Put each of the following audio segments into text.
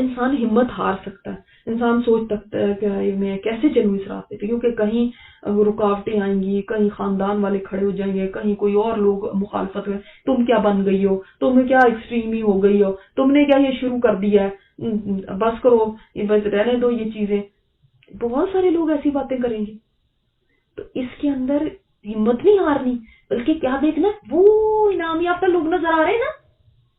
انسان ہمت ہار سکتا ہے، انسان سوچ سکتا ہے کہ میں کیسے چلوں اس راستے پہ، کیونکہ کہیں رکاوٹیں آئیں گی، کہیں خاندان والے کھڑے ہو جائیں گے، کہیں کوئی اور لوگ مخالفت میں، تم کیا بن گئی ہو، تم کیا ایکسٹریم ہی ہو گئی ہو، تم نے کیا یہ شروع کر دیا ہے، بس کرو، بس رہنے دو یہ چیزیں. بہت سارے لوگ ایسی باتیں کریں گے. تو اس کے اندر ہمت نہیں ہارنی، بلکہ کیا دیکھنا، وہ انعام یافتہ لوگ نظر آ رہے ہیں نا،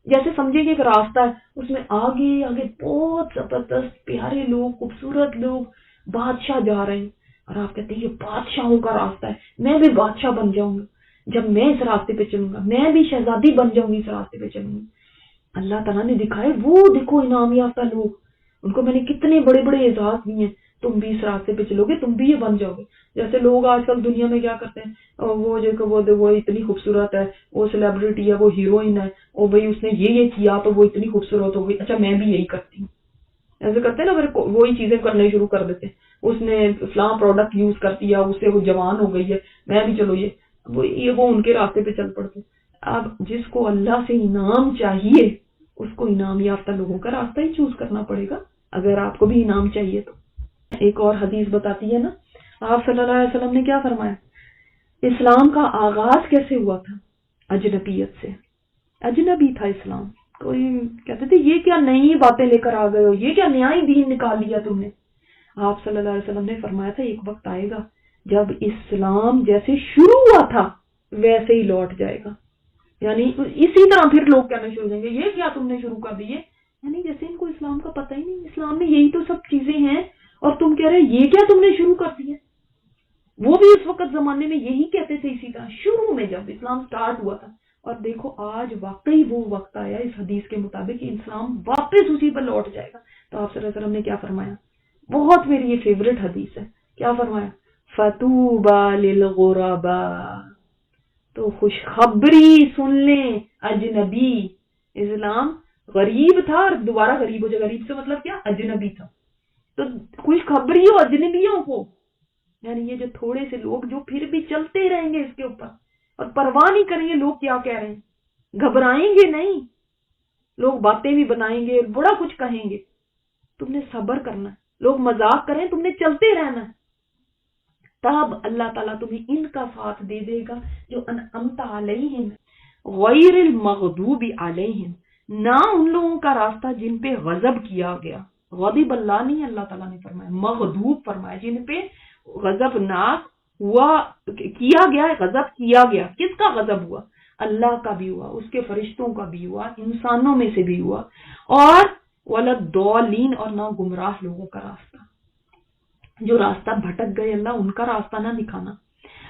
جیسے سمجھے کہ ایک راستہ ہے، اس میں آگے آگے بہت زبردست پیارے لوگ، خوبصورت لوگ، بادشاہ جا رہے ہیں، اور آپ کہتے ہیں یہ بادشاہوں کا راستہ ہے، میں بھی بادشاہ بن جاؤں گا جب میں اس راستے پہ چلوں گا، میں بھی شہزادی بن جاؤں گی اس راستے پہ چلوں گی. اللہ تعالیٰ نے دکھائے وہ دیکھو انعام یافتہ لوگ، ان کو میں نے کتنے بڑے بڑے اعزاز دیے ہیں، تم بھی اس راستے پہ چلو گے، تم بھی یہ بن جاؤ گے. جیسے لوگ آج کل دنیا میں کیا کرتے ہیں، وہ اتنی خوبصورت ہے، وہ سیلیبریٹی ہے، وہ ہیروئن ہے، اور بھائی اس نے یہ کیا تو وہ اتنی خوبصورت ہو گئی، اچھا میں بھی یہی کرتی ہوں. ایسے کرتے ہیں نا، پھر وہی چیزیں کرنے شروع کر دیتے ہیں، اس نے فلاں پروڈکٹ یوز کر دیا، اس سے وہ جوان ہو گئی ہے، میں بھی چلو وہ ان کے راستے پہ چل پڑتے. اب جس کو اللہ سے انعام چاہیے اس کو انعام یافتہ لوگوں کا راستہ ہی چوز کرنا پڑے گا، اگر آپ کو بھی انعام چاہیے تو. ایک اور حدیث بتاتی ہے نا، آپ صلی اللہ علیہ وسلم نے کیا فرمایا، اسلام کا آغاز کیسے ہوا تھا، اجنبیت سے. اجنبی تھا اسلام، کوئی کہتے تھے یہ کیا نئی باتیں لے کر آ گئے ہو، یہ کیا نیا ہی دین نکال لیا تم نے. آپ صلی اللہ علیہ وسلم نے فرمایا تھا ایک وقت آئے گا جب اسلام جیسے شروع ہوا تھا ویسے ہی لوٹ جائے گا. یعنی اسی طرح پھر لوگ کہنا شروع ہو جائیں گے یہ کیا تم نے شروع کر دیے، یعنی جیسے ان کو اسلام کا پتہ ہی نہیں، اسلام میں یہی تو سب چیزیں ہیں اور تم کہہ رہے یہ کیا تم نے شروع کر دیا. وہ بھی اس وقت زمانے میں یہی کہتے تھے، اسی طرح شروع میں جب اسلام سٹارٹ ہوا تھا. اور دیکھو آج واقعی وہ وقت آیا اس حدیث کے مطابق کہ اسلام واپس اسی پر لوٹ جائے گا. تو آپ صلی اللہ علیہ وسلم نے کیا فرمایا، بہت میری یہ فیوریٹ حدیث ہے، کیا فرمایا، فَطُوبَى لِلْغُرَبَاء، تو خوشخبری سن لیں اجنبی. اسلام غریب تھا اور دوبارہ غریب ہو جائے، غریب سے مطلب کیا، اجنبی تھا، تو خوشخبری ہو اجنبیوں کو، یعنی یہ جو تھوڑے سے لوگ جو پھر بھی چلتے رہیں گے اس کے اوپر اور پرواہ نہیں کریں گے لوگ کیا کہہ رہے ہیں، گھبرائیں گے نہیں، لوگ باتیں بھی بنائیں گے، بڑا کچھ کہیں گے، تم نے صبر کرنا ہے، لوگ مذاق کریں تم نے چلتے رہنا ہے، تب اللہ تعالیٰ تمہیں ان کا ساتھ دے دے گا جو انعمت علیہم غیر المغضوب علیہم، نہ ان لوگوں کا راستہ جن پہ غضب کیا گیا. غضب اللہ نہیں، اللہ تعالیٰ نے فرمایا، مغضوب فرمایا، جن پہ غضب ناک ہوا، کیا گیا، غضب کیا گیا. کس کا غضب ہوا، اللہ کا بھی ہوا، اس کے فرشتوں کا بھی ہوا، انسانوں میں سے بھی ہوا. اور وَلَضَّالِّينَ، اور نہ گمراہ لوگوں کا راستہ، جو راستہ بھٹک گئے اللہ ان کا راستہ نہ دکھانا.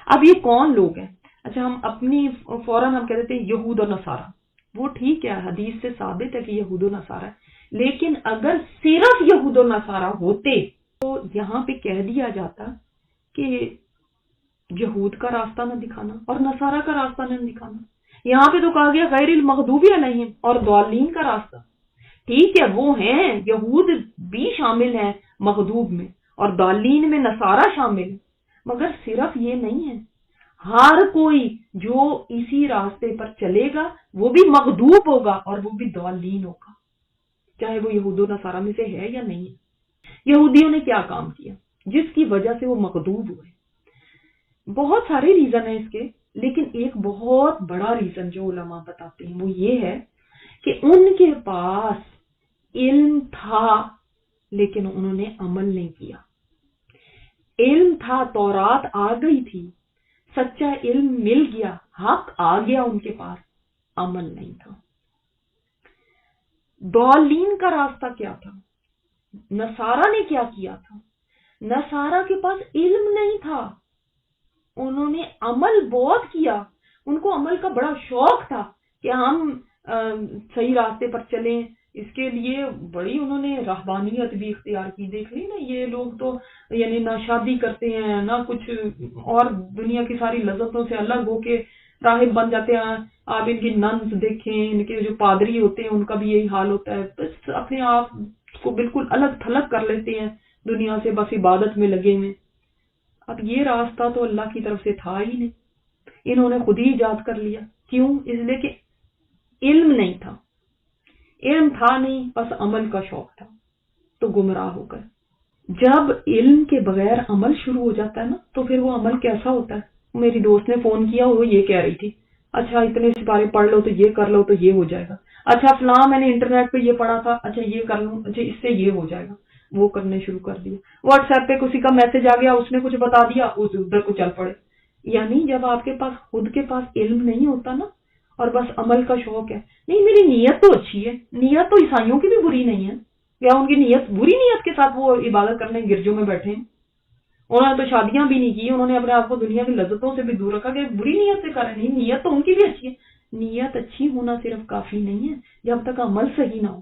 اب یہ کون لوگ ہیں، اچھا ہم اپنی فوراً ہم کہہ دیتے ہیں یہود و نصارہ، وہ ٹھیک ہے حدیث سے ثابت ہے کہ یہود و نصارہ ہے، لیکن اگر صرف یہود و نصارہ ہوتے تو یہاں پہ کہہ دیا جاتا کہ یہود کا راستہ نہ دکھانا اور نصارہ کا راستہ نہ دکھانا. یہاں پہ تو کہا گیا غیر المغضوب علیہم اور ضالین کا راستہ. ٹھیک ہے وہ ہیں، یہود بھی شامل ہیں مغضوب میں اور ضالین میں نصارہ شامل ہے، مگر صرف یہ نہیں ہے، ہر کوئی جو اسی راستے پر چلے گا وہ بھی مغضوب ہوگا اور وہ بھی ضالین ہوگا، چاہے وہ یہود و نصارہ میں سے ہے یا نہیں ہے. یہودیوں نے کیا کام کیا جس کی وجہ سے وہ مغضوب ہوئے، بہت سارے ریزن ہیں اس کے، لیکن ایک بہت بڑا ریزن جو علماء بتاتے ہیں وہ یہ ہے کہ ان کے پاس علم تھا لیکن انہوں نے عمل نہیں کیا. علم تھا، تورات آ گئی تھی، سچا علم مل گیا، حق آ گیا ان کے پاس، عمل نہیں تھا. ضالین کا راستہ کیا تھا، نصارہ نے کیا کیا تھا، نصارہ کے پاس علم نہیں تھا، انہوں نے عمل بہت کیا، ان کو عمل کا بڑا شوق تھا کہ ہم صحیح راستے پر چلیں، اس کے لیے بڑی انہوں نے رہبانیت بھی اختیار کی. دیکھ لی نا یہ لوگ تو یعنی نہ شادی کرتے ہیں نہ کچھ، اور دنیا کی ساری لذتوں سے الگ ہو کے راہب بن جاتے ہیں. آپ ان کی ننز دیکھیں، ان کے جو پادری ہوتے ہیں ان کا بھی یہی حال ہوتا ہے، بس اپنے آپ کو بالکل الگ تھلگ کر لیتے ہیں دنیا سے، بس عبادت میں لگے ہوئے. اب یہ راستہ تو اللہ کی طرف سے تھا ہی نہیں، انہوں نے خود ہی ایجاد کر لیا. کیوں؟ اس لیے کہ علم نہیں تھا، علم تھا نہیں، بس عمل کا شوق تھا. تو گمراہ ہو گئے. جب علم کے بغیر عمل شروع ہو جاتا ہے نا تو پھر وہ عمل کیسا ہوتا ہے. میری دوست نے فون کیا، وہ یہ کہہ رہی تھی اچھا اتنے سپارے پڑھ لو تو یہ کر لو تو یہ ہو جائے گا. اچھا فلاں میں نے انٹرنیٹ پہ یہ پڑھا تھا، اچھا یہ کر لوں، اچھا اس سے یہ ہو جائے گا. وہ کرنے شروع کر دیا. واٹس ایپ پہ کسی کا میسج آ گیا، اس نے کچھ بتا دیا، اس ادھر کو چل پڑے. یعنی جب آپ کے پاس خود کے پاس علم نہیں ہوتا نا اور بس عمل کا شوق ہے، نہیں میری نیت تو اچھی ہے. نیت تو عیسائیوں کی بھی بری نہیں ہے. یا ان کی نیت بری نیت کے ساتھ وہ عبادت کرنے گرجوں میں بیٹھے ہیں. انہوں نے تو شادیاں بھی نہیں کی، انہوں نے اپنے آپ کو دنیا کی لذتوں سے بھی دور رکھا کہ بری نیت سے کریں. نہیں، نیت تو ان کی بھی اچھی ہے. نیت اچھی ہونا صرف کافی نہیں ہے جب تک عمل صحیح نہ ہو.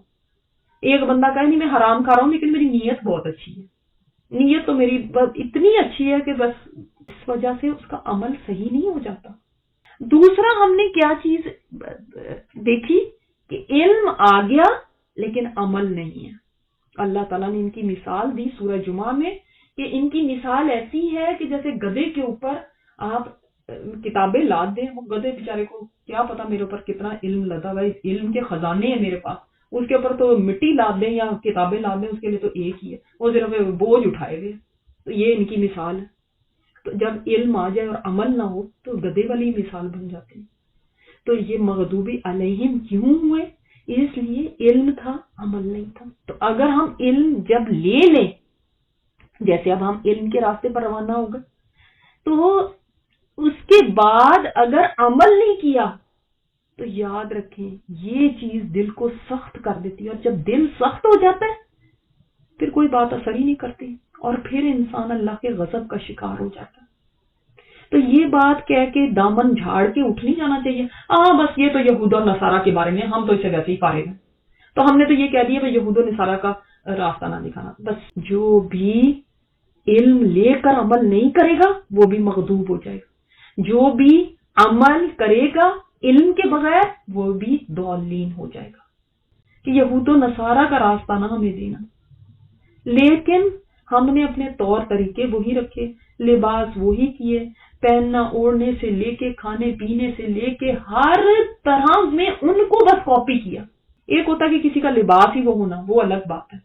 ایک بندہ کہے نہیں میں حرام کھا رہا ہوں لیکن میری نیت بہت اچھی ہے. نیت تو میری اتنی اچھی ہے کہ بس اس وجہ سے اس کا عمل صحیح نہیں ہو جاتا. دوسرا ہم نے کیا چیز دیکھی کہ علم آ گیا لیکن عمل نہیں ہے. اللہ تعالیٰ نے ان کی مثال دی سورہ جمعہ میں کہ ان کی مثال ایسی ہے کہ جیسے گدھے کے اوپر آپ کتابیں لاد دیں. وہ گدھے بیچارے کو کیا پتا میرے اوپر کتنا علم لدا ہوا ہے، علم کے خزانے ہیں میرے پاس. اس کے اوپر تو مٹی لاد دیں یا کتابیں لاد دیں، اس کے لیے تو ایک ہی ہے، وہ صرف بوجھ اٹھائے ہوئے. تو یہ ان کی مثال ہے. تو جب علم آ جائے اور عمل نہ ہو تو گدھے والی مثال بن جاتی ہے. تو یہ مغضوبی علیہم کیوں ہوئے؟ اس لیے علم تھا، عمل نہیں تھا. تو اگر ہم علم جب لے لیں، جیسے اب ہم علم کے راستے پر روانہ ہو گئے، تو اس کے بعد اگر عمل نہیں کیا تو یاد رکھیں یہ چیز دل کو سخت کر دیتی ہے. اور جب دل سخت ہو جاتا ہے پھر کوئی بات اثر ہی نہیں کرتی اور پھر انسان اللہ کے غضب کا شکار ہو جاتا ہے. تو یہ بات کہہ کے دامن جھاڑ کے اٹھ نہیں جانا چاہیے. بس یہ تو یہود و نصارہ کے بارے میں، ہم تو اسے ویسے ہی فارغ ہیں، تو ہم نے تو یہ کہہ دیا کہ یہود و نصارہ کا راستہ نہ دکھانا. بس جو بھی علم لے کر عمل نہیں کرے گا وہ بھی مغضوب ہو جائے گا. جو بھی عمل کرے گا علم کے بغیر وہ بھی ضالین ہو جائے گا. کہ یہود و نصارہ کا راستہ نہ ہمیں دینا. لیکن ہم نے اپنے طور طریقے وہی رکھے، لباس وہی کیے، پہننا اوڑھنے سے لے کے کھانے پینے سے لے کے ہر طرح میں ان کو بس کاپی کیا. ایک ہوتا کہ کسی کا لباس ہی وہ ہونا، وہ الگ بات ہے،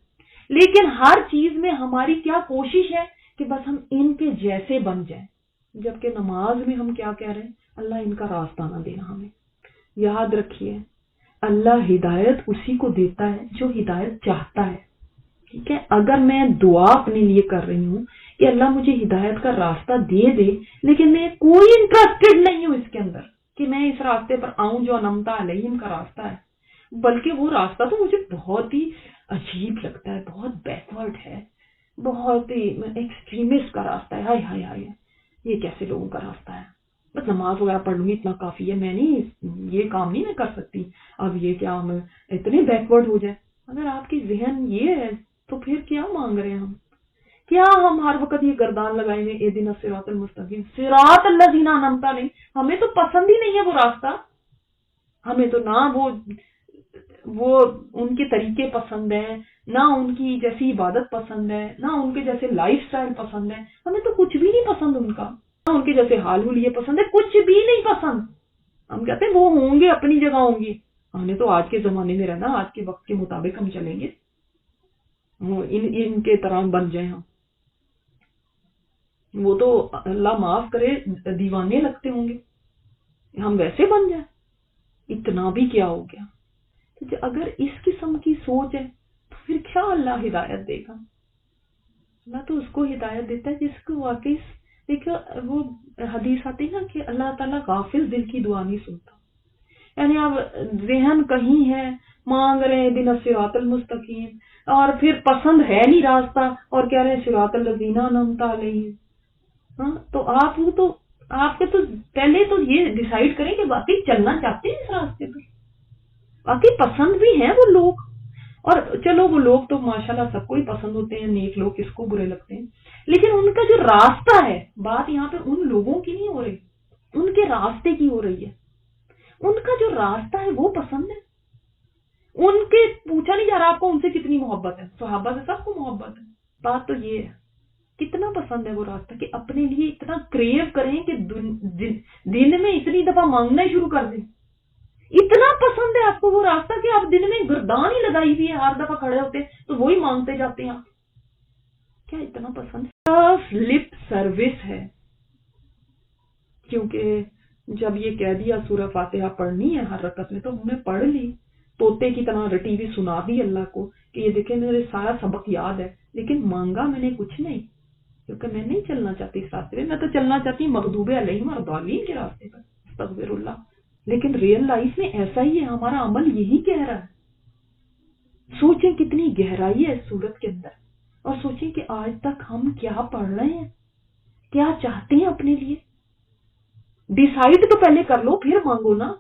لیکن ہر چیز میں ہماری کیا کوشش ہے کہ بس ہم ان کے جیسے بن جائیں. جبکہ نماز میں ہم کیا کہہ رہے ہیں؟ اللہ ان کا راستہ نہ دینا ہمیں. یاد رکھیے اللہ ہدایت اسی کو دیتا ہے جو ہدایت چاہتا ہے. ٹھیک ہے، اگر میں دعا اپنے لیے کر رہی ہوں کہ اللہ مجھے ہدایت کا راستہ دے دے، لیکن میں کوئی انٹرسٹڈ نہیں ہوں اس کے اندر کہ میں اس راستے پر آؤں جو انمتا علیہم کا راستہ ہے، بلکہ وہ راستہ تو مجھے بہت ہی عجیب لگتا ہے، بہت بیکورڈ ہے، بہت ہی ایکسٹریمسٹ کا راستہ ہے. ہائے ہائے ہائے، یہ کیسے لوگوں کا راستہ ہے؟ بس نماز وغیرہ پڑھ لوں گی اتنا کافی ہے، میں نہیں یہ کام نہیں میں کر سکتی. اب یہ کیا ہم اتنے بیکورڈ ہو جائے؟ اگر آپ کی ذہن یہ ہے تو پھر کیا مانگ رہے ہیں ہم؟ کیا ہم ہر وقت یہ گردان لگائیں گے اہدنا الصراط المستقیم، صراط الذین انعمت علیہم؟ ہمیں تو پسند ہی نہیں ہے وہ راستہ. ہمیں تو نہ وہ ان کے طریقے پسند ہیں، نہ ان کی جیسی عبادت پسند ہے، نہ ان کے جیسے لائف سٹائل پسند ہے. ہمیں تو کچھ بھی نہیں پسند ان کا، نہ ان کے جیسے حال حلیے پسند ہے، کچھ بھی نہیں پسند. ہم کہتے ہیں وہ ہوں گے اپنی جگہ ہوں گی. ہم نے تو آج کے زمانے میں رہنا، آج کے وقت کے مطابق ہم چلیں گے، ان کے طرح بن جائیں ہم. وہ تو اللہ معاف کرے دیوانے لگتے ہوں گے، ہم ویسے بن جائیں. اتنا بھی کیا ہو گیا؟ تو اگر اس قسم کی سوچ ہے تو پھر کیا اللہ ہدایت دے گا؟ اللہ تو اس کو ہدایت دیتا ہے جس کو واقعی دیکھو. وہ حدیث آتی ہے نا کہ اللہ تعالیٰ غافل دل کی دعا نہیں سنتا. یعنی اب ذہن کہیں ہے، مانگ رہے ہیں دن صراط المستقیم، اور پھر پسند ہے نہیں راستہ اور کہہ رہے ہیں صراط الذین انعمت علیہم. ہاں تو آپ کے تو پہلے تو یہ ڈیسائیڈ کریں کہ واقعی چلنا چاہتے ہیں اس راستے پر، واقعی پسند بھی ہیں وہ لوگ. اور چلو وہ لوگ تو ماشاءاللہ سب کو ہی پسند ہوتے ہیں، نیک لوگ کس کو برے لگتے ہیں، لیکن ان کا جو راستہ ہے، بات یہاں پہ ان لوگوں کی نہیں ہو رہی، ان کے راستے کی ہو رہی ہے. ان کا جو راستہ ہے وہ پسند ہے. ان کے پوچھا نہیں جا رہا آپ کو ان سے کتنی محبت ہے، صحابہ سے سب کو محبت ہے. بات تو یہ ہے کتنا پسند ہے وہ راستہ کہ اپنے لیے اتنا کریو کریں کہ دن میں اتنی دفعہ مانگنا ہی شروع کر دیں اتنا پسند ہے آپ کو وہ راستہ کہ آپ دن میں گردان ہی لگائی ہوئی ہے، ہر دفعہ کھڑے ہوتے تو وہی مانگتے جاتے ہیں. کیا اتنا پسند ہے؟ لپ سروس ہے. کیونکہ جب یہ کہہ دیا سورہ فاتحہ پڑھنی ہے ہر رکعت میں تو ہم نے پڑھ لی، طوطے کی طرح رٹی ہوئی سنا دی اللہ کو کہ یہ دیکھیں میرے سارا سبق یاد ہے، لیکن مانگا میں نے کچھ نہیں، کیونکہ میں نہیں چلنا چاہتی اس راستے میں تو چلنا چاہتی مغضوب علیہم والضالین کے راستے پر، استغفر اللہ. لیکن ریئل لائف میں ایسا ہی ہے، ہمارا عمل یہی کہہ رہا ہے. سوچیں کتنی گہرائی ہے اس صورت کے اندر، اور سوچیں کہ آج تک ہم کیا پڑھ رہے ہیں، کیا چاہتے ہیں اپنے لیے. ڈیسائیڈ تو پہلے کر لو پھر مانگو نا.